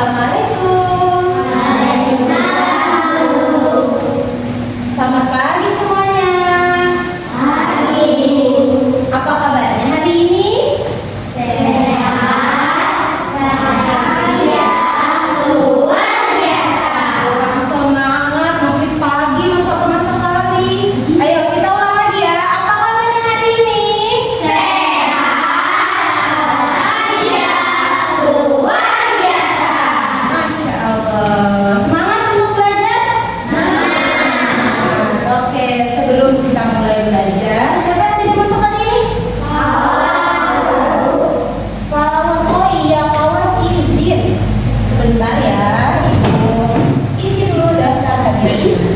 Assalamualaikum. Waalaikumsalam. Selamat pagi semuanya. Pagi. Apa kabarnya hari ini? Sehat, bahagia, luar biasa. Orang semangat, masih pagi, masa sekali. Ayo kita ulang lagi ya. Apa kabarnya hari ini? Sehat, bahagia, luar biasa. Masya Allah. Semangat untuk belajar? Semangat. Oke, sebelum kita mulai belajar, siapa yang tidak masuk hari ini? Fawas. Oh iya, Fawas izin. Sebentar ya, Ibu isi dulu daftar hari ini.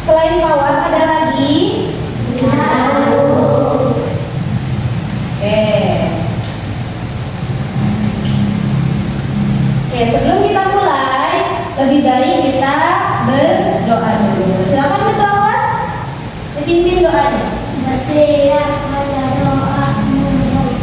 Selain Fawas ada lagi? Oke, sebelum kita mulai, lebih baik kita berdoa dulu. Silakan ketua kelas, dipimpin doanya. Bersiap baca doa mubarak.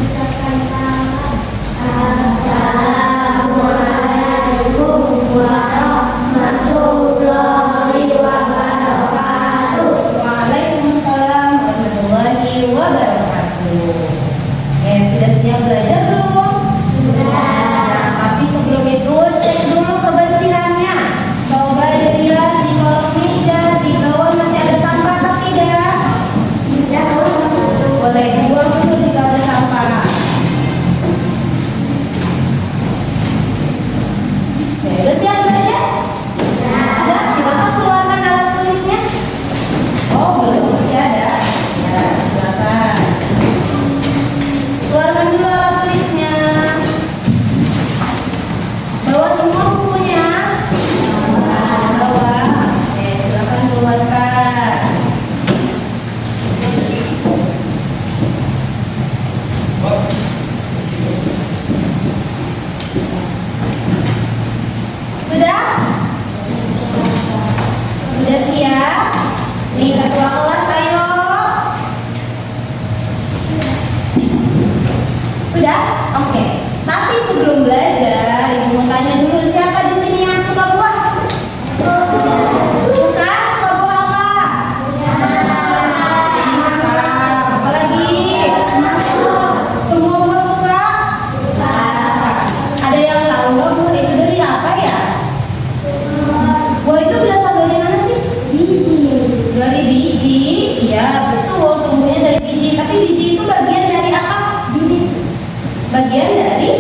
Ucapkan salam. Assalamualaikum warahmatullahi wabarakatuh. Waalaikumsalam warahmatullahi wabarakatuh. Sudah siap belajar belum? Sudah. Tapi sebelum itu cek dulu kebersihannya. Coba dilihat di kolong meja, di bawah masih ada sampah atau tidak? Boleh buang dulu jika ada sampah. Udah siap belajar? Sudah, silakan keluarkan alat tulisnya. Oh belum, masih ada. Ya, silakan. Keluarkan dulu alat tulisnya. Bawa semua bukunya. Bawa. Silakan keluarkan. Sudah? Sudah siap? Nih ketua kelas, ayo. Sudah? Oke. Tapi sebelum belajar, Ibu mau tanya dulu, siapa di sini yang suka buah? Suka? Suka buah apa? Pisang. Apa lagi? Semua buah suka? Ada yang tahu nggak buah itu dari apa ya? Buah itu berasal dari mana sih? Dari biji. Iya betul, tumbuhnya dari biji. Tapi biji itu bagian dari apa? Bagian dari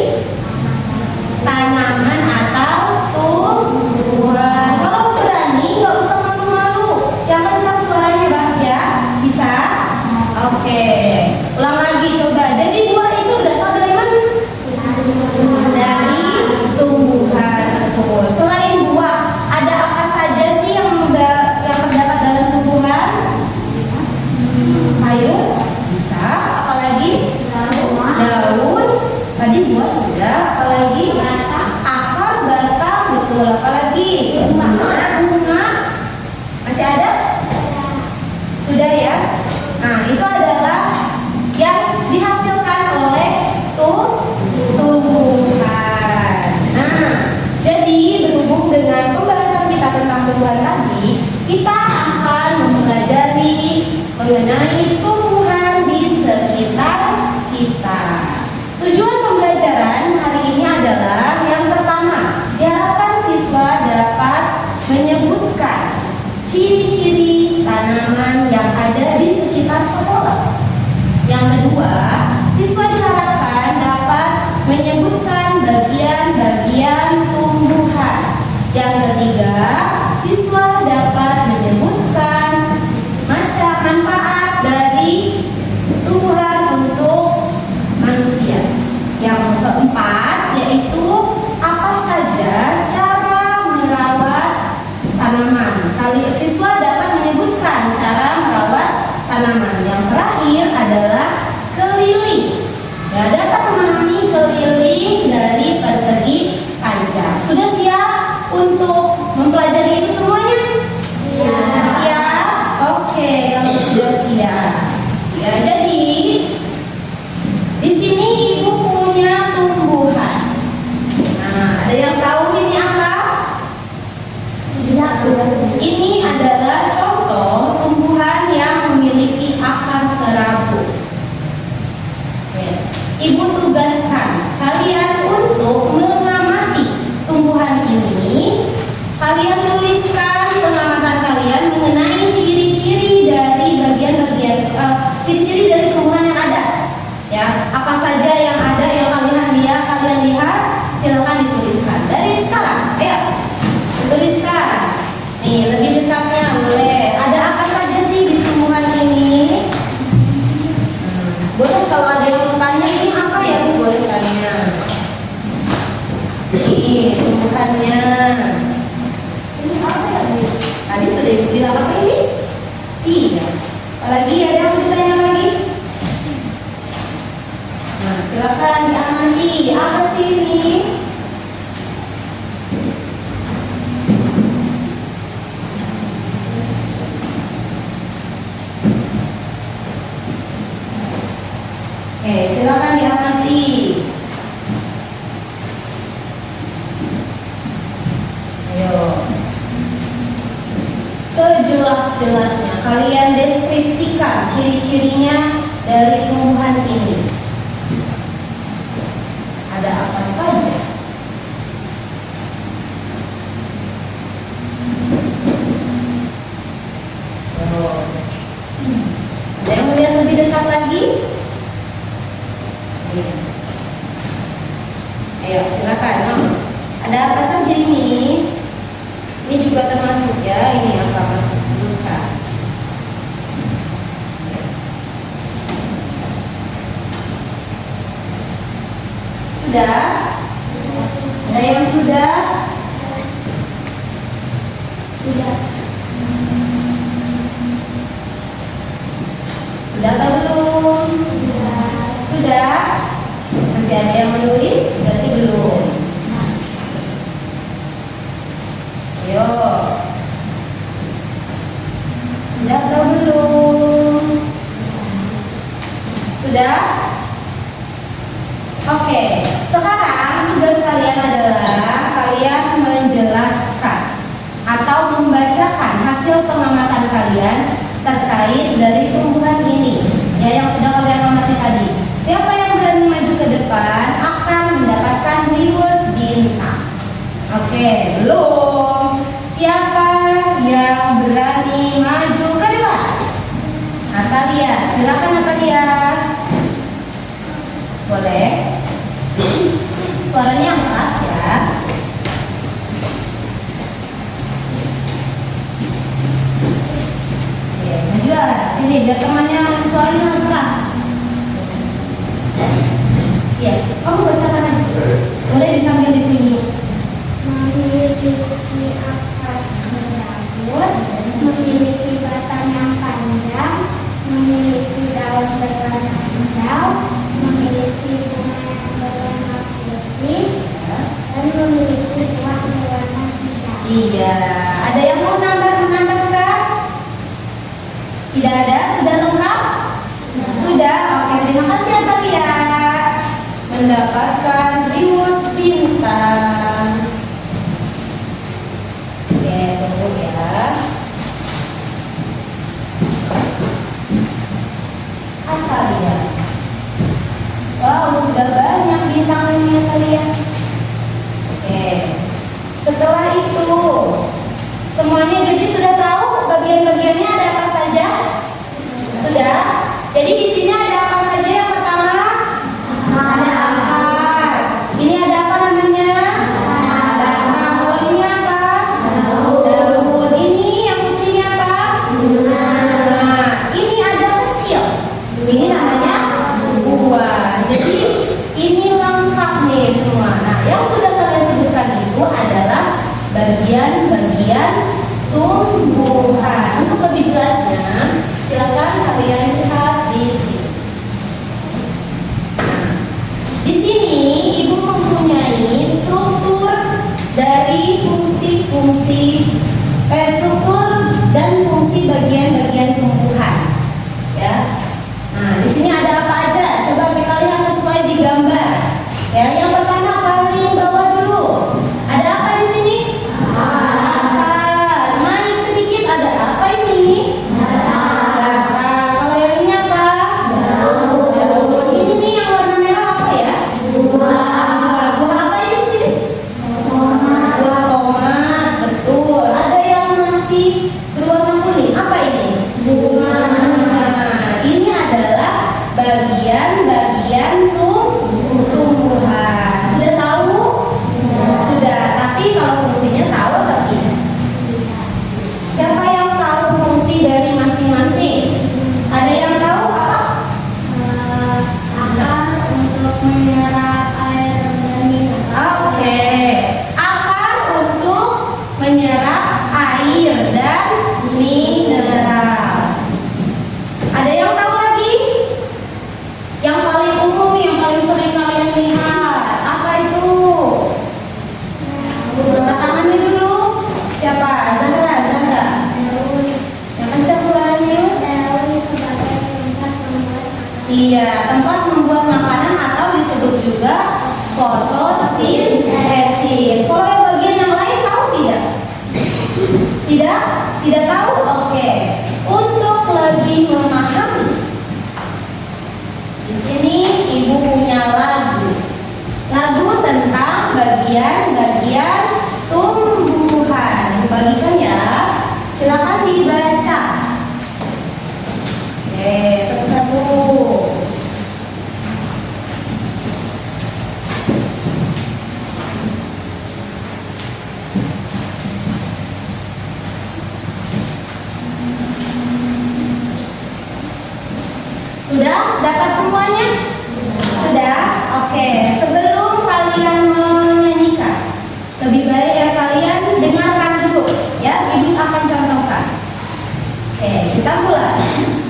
Ibu tugaskan kalian untuk mengamati tumbuhan ini. Kalian tuliskan pengamatan kalian mengenai ciri-ciri dari bagian-bagian ciri-ciri dari tumbuhan yang ada. Ya, apa saja yang ada yang kalian lihat, silakan dituliskan. Dari sekarang, ayo tuliskan. Nih, lebih dekatnya boleh. Ada apa saja sih di tumbuhan ini? Boleh kalau ada yang mau tanya ini apa ya Bu, boleh tanya. Ini tumbuhannya. Ini apa ya Bu? Tadi sudah Ibu bilang apa ini? Iya. Apalagi ada yang mau ditanya lagi? Nah, silakan diamati. Apa sih ini? Oke, silakan diamati. Ayo. Sejelas-jelasnya kalian deskripsikan ciri-cirinya dari tumbuhan ini. Ada apa saja? Oh. Ada yang melihat lebih dekat lagi? Ayo silakan. Ada apa saja ini? Ini juga termasuk ya. Ini apa masuk sebutkan. Sudah? Ada yang sudah? Sudah. Sudah atau belum? Sudah? Masih ada yang menulis? Berarti belum. Ayo. Sudah atau belum? Sudah? Oke. Sekarang tugas kalian adalah kalian menjelaskan atau membacakan hasil pengamatan kalian terkait dari tumbuhan ini. Ya, yang sudah kalian amati tadi. Siapa yang berani maju ke depan akan mendapatkan reward bintang. Oke, belum. Siapa yang berani maju ke depan? Natalia, silakan Natalia. Boleh. Suaranya yang keras ya. Oke, maju sini biar temannya suaranya harus keras. Ya, kamu bacakan aja. Boleh disambil ditunjuk. Memiliki akar berambut, memiliki batang yang panjang, memiliki daun berwarna hijau, memiliki bunga yang berwarna putih, dan memiliki buah berwarna hitam. Iya, ada yang mau menambahkan? Tidak ada, sudah lengkap? Sudah, oke, terima kasih Natalia. Mendapatkan reward bintang. Oke, tunggu ya. Natalia. Wow, sudah banyak bintangnya kalian. Oke. Setelah itu, semuanya jadi sudah tahu bagian-bagiannya ada apa saja? Sudah. Jadi di sini ada apa saja? Yang pertama ada akar. Ini ada apa namanya? Batang. Kalau ini apa? Daun. Ini yang putihnya apa? Nah, ini ada kecil. Ini namanya buah. Jadi ini lengkap nih semua. Nah, yang sudah kalian sebutkan itu adalah bagian-bagian tumbuhan. Untuk lebih jelasnya, silakan kalian lihat di sini. Di sini Ibu mempunyai struktur dari struktur dan fungsi bagian-bagian tumbuhan. Ya. Nah, di sini ada apa aja? Coba kita lihat sesuai di gambar. Ya, yang pertama paling bawah dulu. Ada apa di sini? Akar. Naik sedikit ada apa ini? Batang. Kalau yang ini apa? bagian-bagian tumbuhan. Sudah tahu? Sudah. Tapi kalau fungsinya tahu atau tidak? Siapa yang tahu fungsi dari masing-masing? Ada yang tahu apa? Akar untuk menyerap air dan mineral. Oke. Akar untuk menyerap air dan mineral. Ada yang tahu lagi? Yang paling umum, yang paling sering kalian lihat, apa itu? Angkat tangannya dulu. Siapa? Zahra. Yang kencang suaranya. Daun sebagai tempat membuat makanan. Iya, tempat membuat makanan atau disebut juga fotosintesis. Kalau yang bagian yang lain tahu tidak? Tidak? Tidak tahu? Oke. Untuk lebih memahami, di sini Ibu punya lagu tentang bagian-bagian tumbuhan. Ibu bagikan ya. Silakan dibaca. Oke, satu-satu. Sudah dapat semuanya? Sudah? Oke. Sebelum kalian menyanyikan, lebih baik ya kalian dengarkan dulu ya. Ibu akan contohkan. Oke, kita mulai.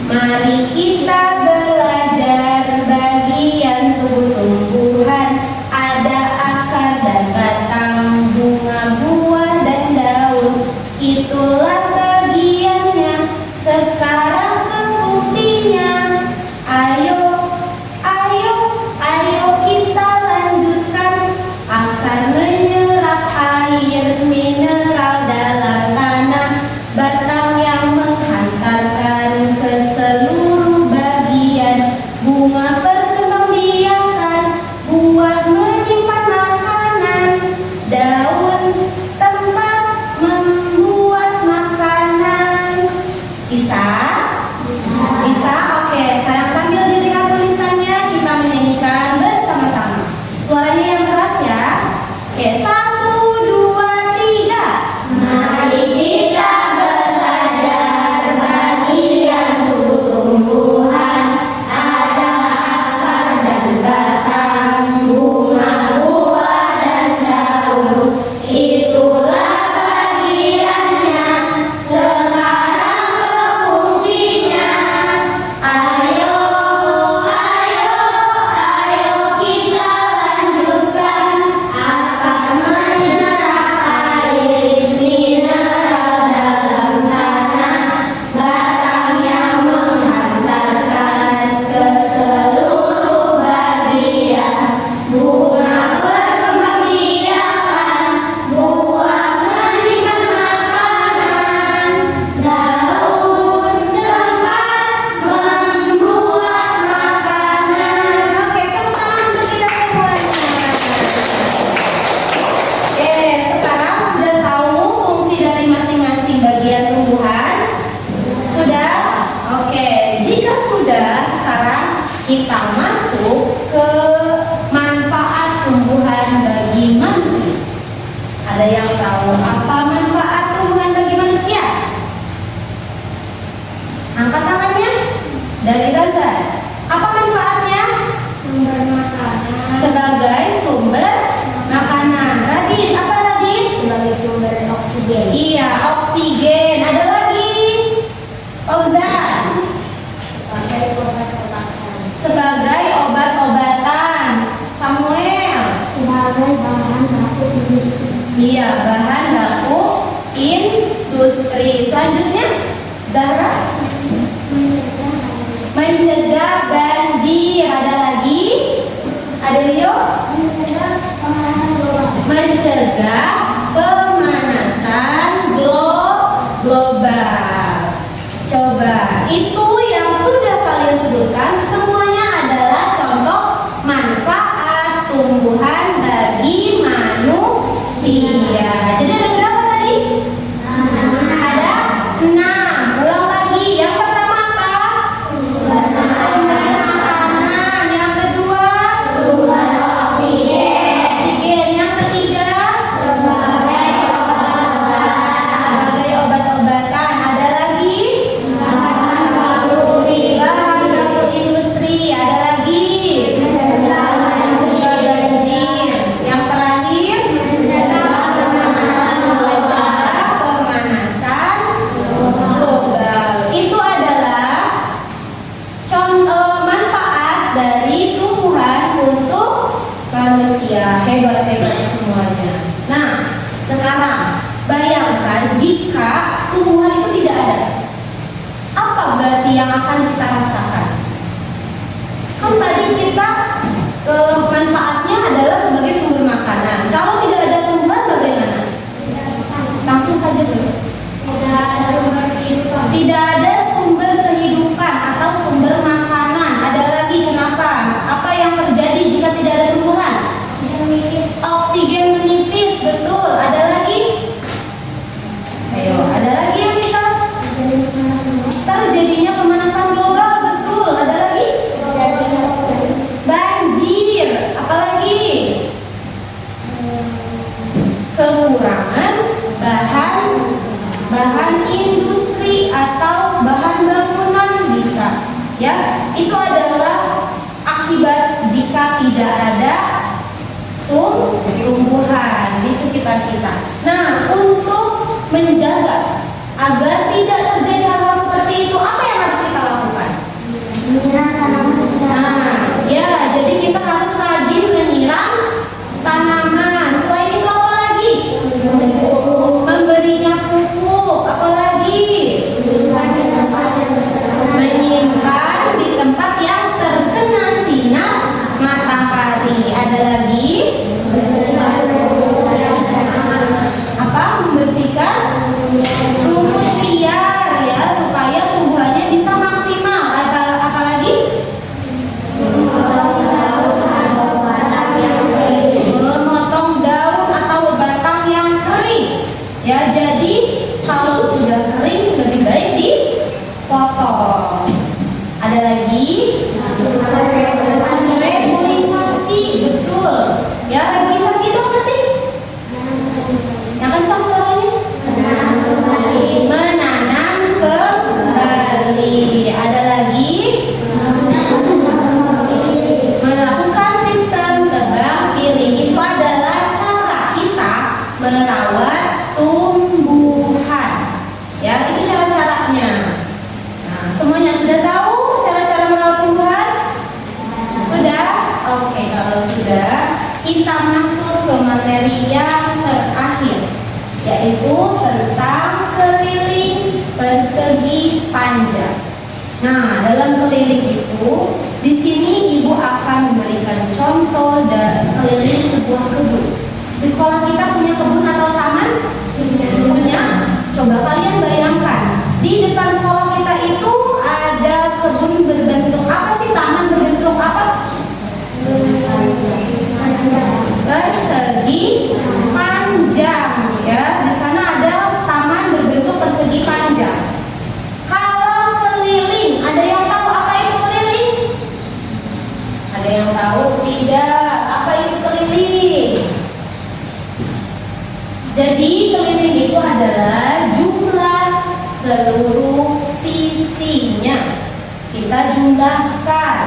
Mari kita belajar bagian tumbuh-tumbuhan. Ada akar dan batang, bunga, buah dan daun. Itulah bagiannya. Sekarang ke fungsinya. Ayo kita lanjutkan. Akar menyerap air mineral dalam tanah. Batang yang menghantarkan ke seluruh bagian. Bunga perkembangbiakan. Buah menyimpan makanan. Daun tempat membuat makanan. Bisa? Bisa? Oke, sekarang sambil dilihat tulisannya kita menyanyikan bersama-sama. Suaranya yang keras ya. Oke, 1, 2, 3. Mari kita belajar bagian tumbuh-tumbuhan. Ada akar dan batang, bunga, buah dan daun. Itulah bagiannya. Sekarang ke fungsinya. Ayo kita lanjutkan. Akar menyerap air mineral dalam tanah. Batang yang menghantarkan ke seluruh bagian. Bunga perkembangbiakan. Buah menyimpan makanan. Daun tempat membuat makanan. Oke, tepuk tangan untuk kita semuanya. Oke, sekarang sudah tahu fungsi dari masing-masing bagian tumbuhan? Sudah? Oke, jika sudah, sekarang kita masuk ke manfaat tumbuhan bagi manusia. Ada yang tahu apa manfaat tumbuhan bagi manusia? Angkat tangannya. Dari Raza. Apa manfaatnya? Sumber makanan. Sebagai sumber makanan. Radit, apa Radit? Sebagai sumber oksigen. Iya, oksigen. Ada lagi? Fauzan. Sebagai obat-obatan. Sebagai obat-obatan. Samuel. Sebagai bahan baku industri. Iya, bahan baku industri. Selanjutnya, Zahra. Mencegah banjir. Ada lagi? Ada Rio? Mencegah pemanasan global. Mencegah pemanasan global. Coba, itu yang sudah kalian sebutkan semuanya adalah contoh manfaat tumbuhan bagi manusia. Jadi ada berapa tadi? Ada 6. Ulang lagi. manusia hebat-hebat semuanya. Nah, sekarang bayangkan jika tumbuhan itu tidak ada. Apa berarti yang akan kita rasakan? Kan tadi kita manfaatnya adalah sebagai sumber makanan. Kalau tidak ada tumbuhan bagaimana? Langsung saja dulu. Tidak ada sumber kehidupan atau sumber makanan. Ada lagi kenapa? Apa yang terjadi jika tidak ada tumbuhan? Oksigen menipis, betul. Ada lagi? Ayo, ada lagi yang bisa? Terjadinya pemanasan global, betul. Ada lagi? Banjir. Apalagi? Kekurangan bahan industri atau bahan bangunan bisa. Ya, itu adalah akibat jika tidak ada tumbuhan di sekitar kita. Nah, untuk menjaga agar tidak terjadi hal-hal seperti itu, apa yang harus kita lakukan? Nah, ya, jadi kita harus rajin menyiram tanaman. Selain itu apa lagi? Memberinya pupuk. Apa lagi? Menyimpan di tempat yang terkena sinar matahari. Ada lagi? Apa? Membersihkan rumput liar, ya, supaya tumbuhannya bisa maksimal. Apa lagi? Memotong daun atau batang yang kering. Ya, jadi kalau sudah kering lebih baik dipotong. Ada lagi? Reboisasi, betul. Ya, reboisasi itu apa sih? Yang kencang suaranya? Menanam kembali. Ada lagi? Melakukan sistem tebang pilih. Itu adalah cara kita merawat tumbuhan. Ya, itu cara-caranya. Nah, semuanya sudah tahu cara-cara merawat tumbuhan? Sudah? Oke, kalau sudah, kita masuk ke materi yang terakhir, yaitu tentang keliling persegi panjang. Nah, dalam keliling itu, di sini ibu akan memberikan contoh dan keliling sebuah kebun. Di sekolah kita punya kebun atau taman? Punya. Coba kalian bayangkan, di depan sekolah kita itu ada kebun berbentuk apa sih? Taman berbentuk apa? Persegi panjang, ya. Di sana ada taman berbentuk persegi panjang. Kalau keliling, ada yang tahu apa itu keliling? Ada yang tahu? Tidak. Apa itu keliling? Jadi keliling itu adalah jumlah seluruh sisinya. Kita jumlahkan,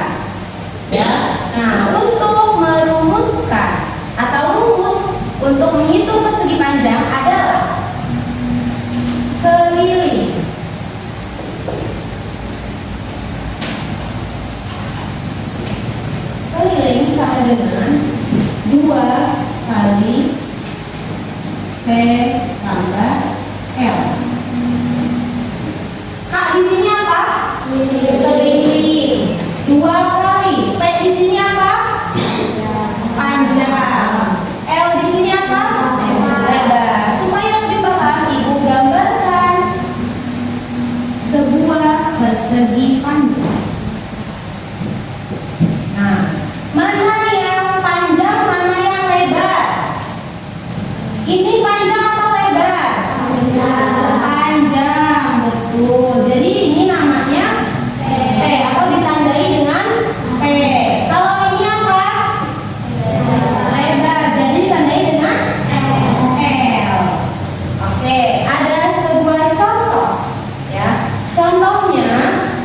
ya. Nah, untuk merumuskan atau rumus untuk menghitung persegi panjang adalah keliling sama dengan 2 kali P tambah L. Kak, di sini apa? Keliling. 2 kali. P di sini apa? Panjang. L di sini apa? Lebar. Supaya lebih paham, ibu gambarkan sebuah persegi panjang. Nah, mana yang panjang, mana yang lebar? Ini panjang atau lebar? Panjang, betul. Jadi ini namanya P atau ditandai dengan P. Kalau ini apa? Lebar, jadi ditandai dengan L. Oke, ada sebuah contoh, ya. Contohnya,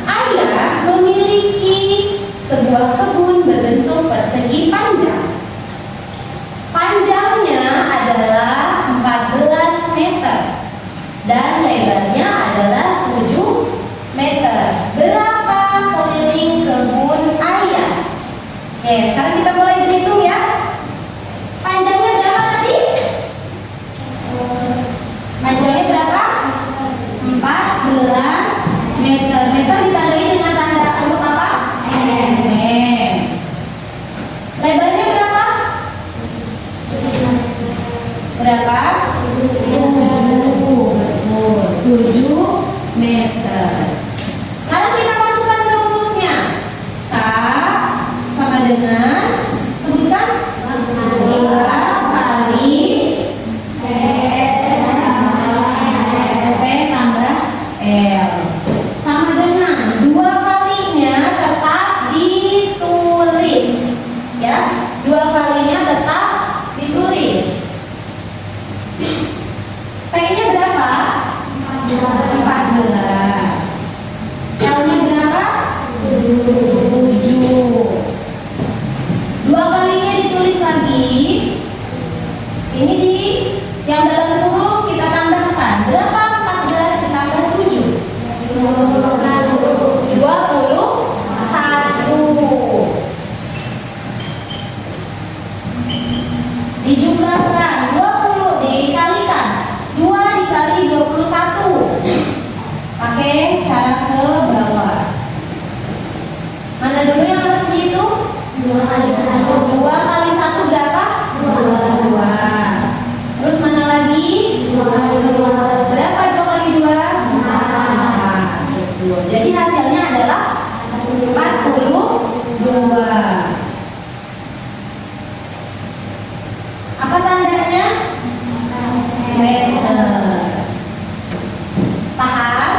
ayah memiliki sebuah kebun berbentuk persegi panjang. Panjangnya adalah 14 meter dan lebarnya adalah 7 meter. Berapa keliling kebun ayah? Oke, sekarang kita mulai berhitung, ya. dengan sebutkan dua kali P tambah L sama dengan dua kalinya tetap ditulis ya, dua kalinya tetap ditulis. P-nya berapa? 14. L-nya berapa? 7. Dua kalinya ditulis lagi. Ini di yang dalam kurung kita tambahkan. Berapa 14 ditambah 7? 21. Dijumlahkan 20 dikalikan 2 dikali 21. Pakai cara ke bawah. Mana dulu yang harus dihitung? 2 kali 1 berapa? 2. Terus mana lagi? 2 kali 2. Berapa 2 kali 2? 4. Gitu. Jadi hasilnya adalah 42. Apa tandanya? Meter. Paham?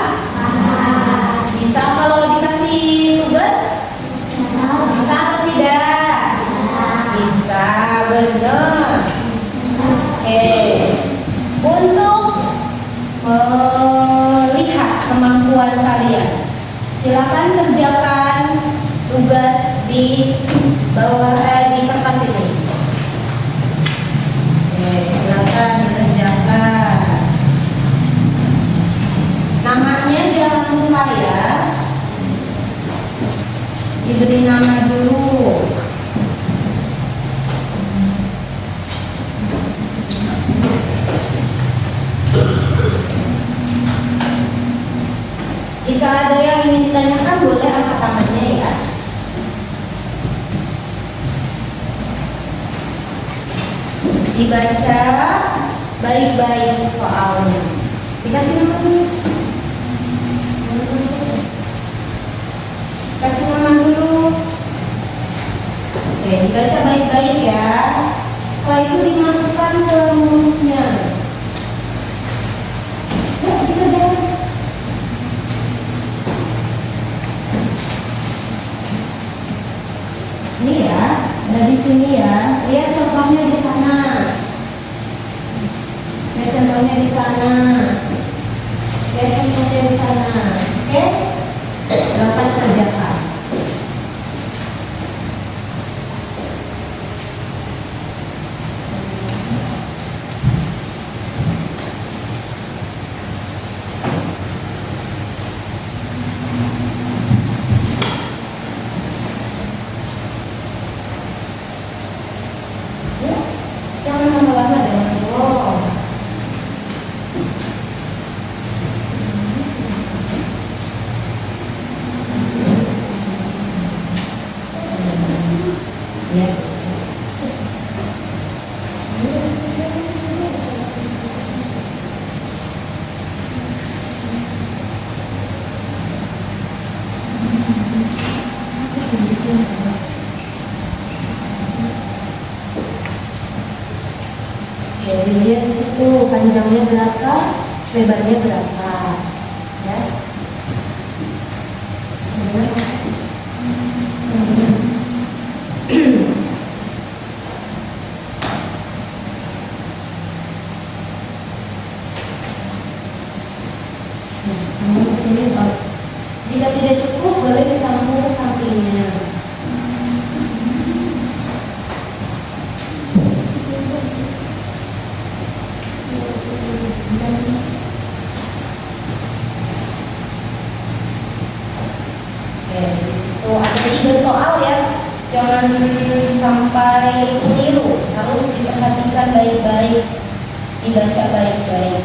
Bisa kalau dikasih tugas? Bisa atau tidak? Bisa, benar. Oke. Untuk melihat kemampuan kalian, silakan kerjakan tugas di bawah di kertas ini. Oke, silakan dikerjakan. Namanya jangan lupa ya. Diberi nama dulu. Jika ada yang ingin ditanyakan boleh angkat tangannya ya. Dibaca baik-baik soalnya. Dikasih nama dulu. Kasih nama dulu. Oke, dibaca baik-baik ya. Setelah itu dimasukkan ke rumusnya. Yuk, kita jalan. Ini ya, ada di sini ya. Lihat contohnya di sana. Lihat contohnya di sana. Lihat contohnya di sana. Oke? Silakan kerjakan. Ya, jangan lama-lama dengan Allah. Ya. Ya, dilihat di situ panjangnya berapa, lebarnya berapa, ya. Sambung ke sini, Pak. Jika tidak cukup, boleh disambung ke sampingnya. Oke, di situ ada 3 soal ya. Jangan sampai keliru, harus diperhatikan baik-baik, dibaca baik-baik.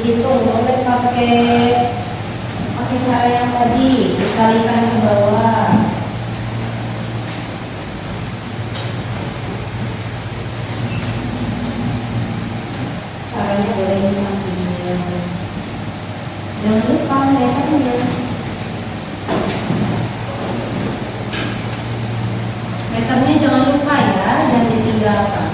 dihitung, boleh pakai cara yang tadi, dikalikan ke bawah. Caranya boleh disampingkan. Jangan lupa meternya. Meternya jangan lupa ya, jangan ditinggalkan.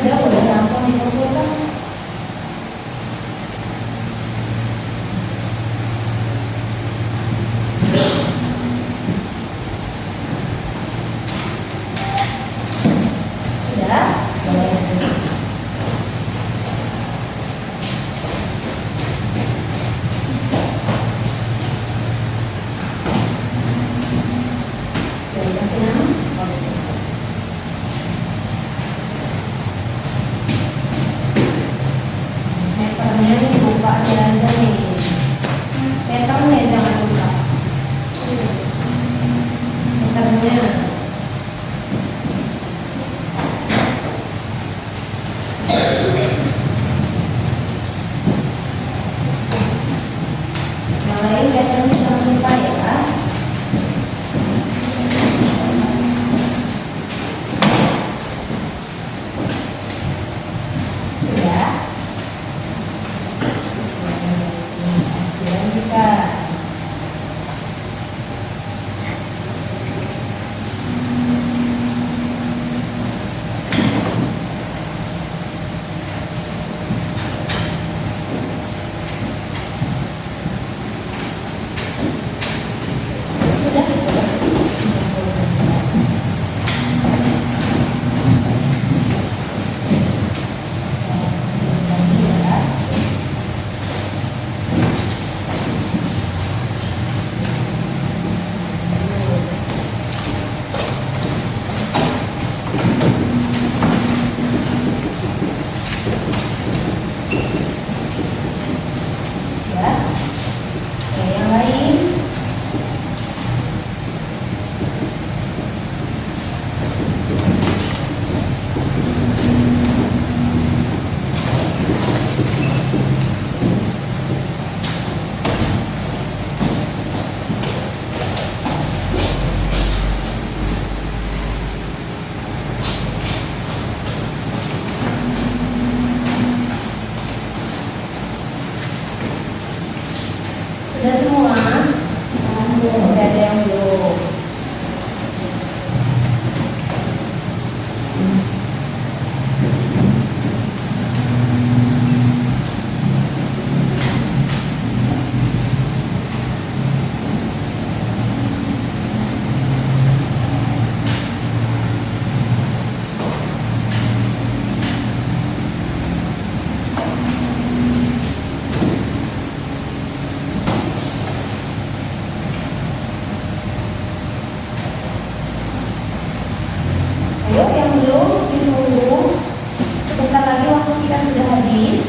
Sudah boleh langsung dikumpulkan. Sudah boleh. Dari kasih nama. Meternya nih buka aja nih. Meternya jangan lupa. Meternya. Yang lain meternya jangan lupa ya. Sudah. Ya. Oke, yang lain. Sudah semua? Masih ada yang belum. Ayo yang belum ditunggu. Sebentar lagi waktu kita sudah habis.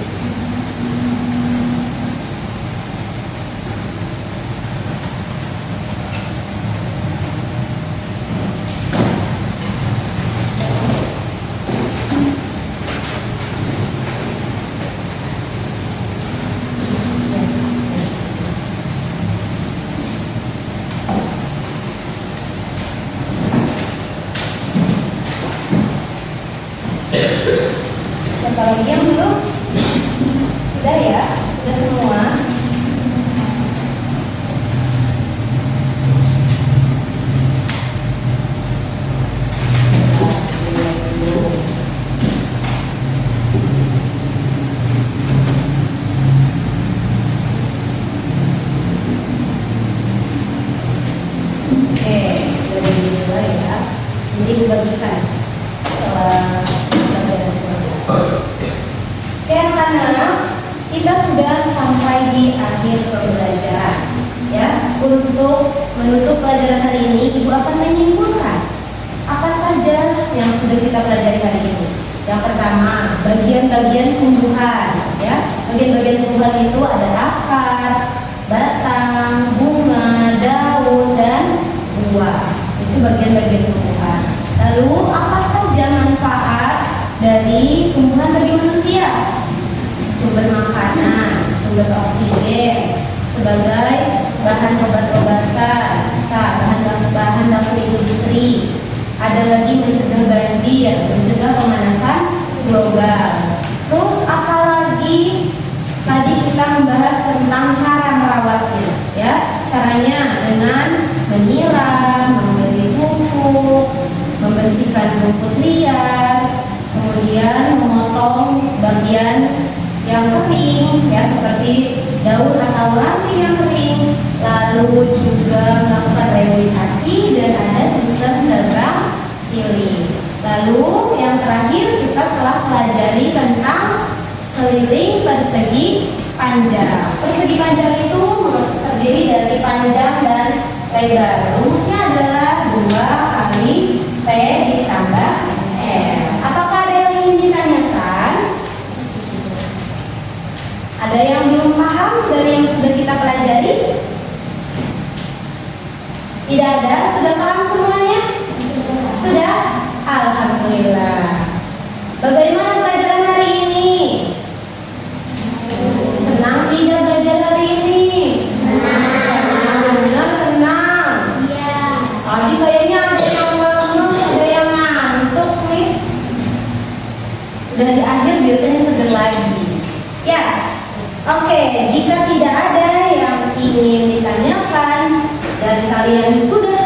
Siapa lagi yang belum? Sudah ya? Sudah semua? Oke, sudah dimulai ya. Jadi dibagikan setelah pelajaran selesai. Oke anak-anak, kita sudah sampai di akhir pembelajaran ya. untuk menutup pelajaran hari ini, Ibu akan menyimpulkan apa saja yang sudah kita pelajari hari ini. Yang pertama, bagian-bagian tumbuhan, ya. Bagian-bagian tumbuhan itu ada akar, batang, bunga, daun, dan buah. Itu bagian-bagian tumbuhan. Lalu, apa saja manfaat dari tumbuhan bagi manusia? Sumber makanan, sumber oksigen, sebagai bahan obat-obatan, bahan dapur industri. Ada lagi mencegah banjir, mencegah pemanasan global. Terus apa lagi? Tadi kita membahas tentang cara merawatnya, ya. Caranya dengan menyiram, memberi pupuk, membersihkan rumput liar, kemudian memotong bagian yang kering, ya, seperti daun atau ranting yang kering, lalu juga melakukan reboisasi dan ada sistem dagang pilih. Lalu yang terakhir kita telah pelajari tentang keliling persegi panjang. Persegi panjang itu terdiri dari panjang dan lebar. Rumusnya adalah 2 kali P ditambah R. Apakah ada yang ingin ditanyakan? Ada yang belum paham dari yang sudah kita pelajari? Tidak ada? Sudah paham semuanya? Sudah? Alhamdulillah. Bagaimana pelajaran hari ini? Senang tidak belajar hari ini? Senang. Benar senang. Iya. Tadi kayaknya ada yang lemes, ada yang ngantuk nih. Dan di akhir biasanya seger lagi. Ya. Oke, jika tidak ada yang ingin ditanyakan dan kalian sudah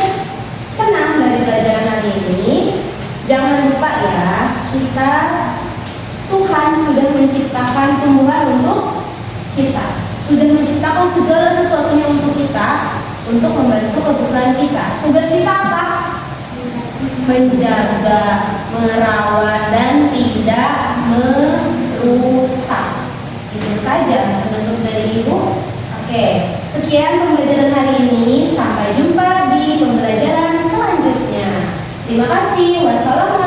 senang dari pelajaran hari ini, jangan lupa ya, Tuhan sudah menciptakan tumbuhan untuk kita, sudah menciptakan segala sesuatunya untuk kita, untuk membantu kebutuhan kita. Tugas kita apa? Menjaga, merawat, dan tidak merusak. Itu saja penutup dari Ibu. Oke, sekian pembelajaran hari ini. Sampai jumpa di pembelajaran selanjutnya. Terima kasih. Wassalamualaikum.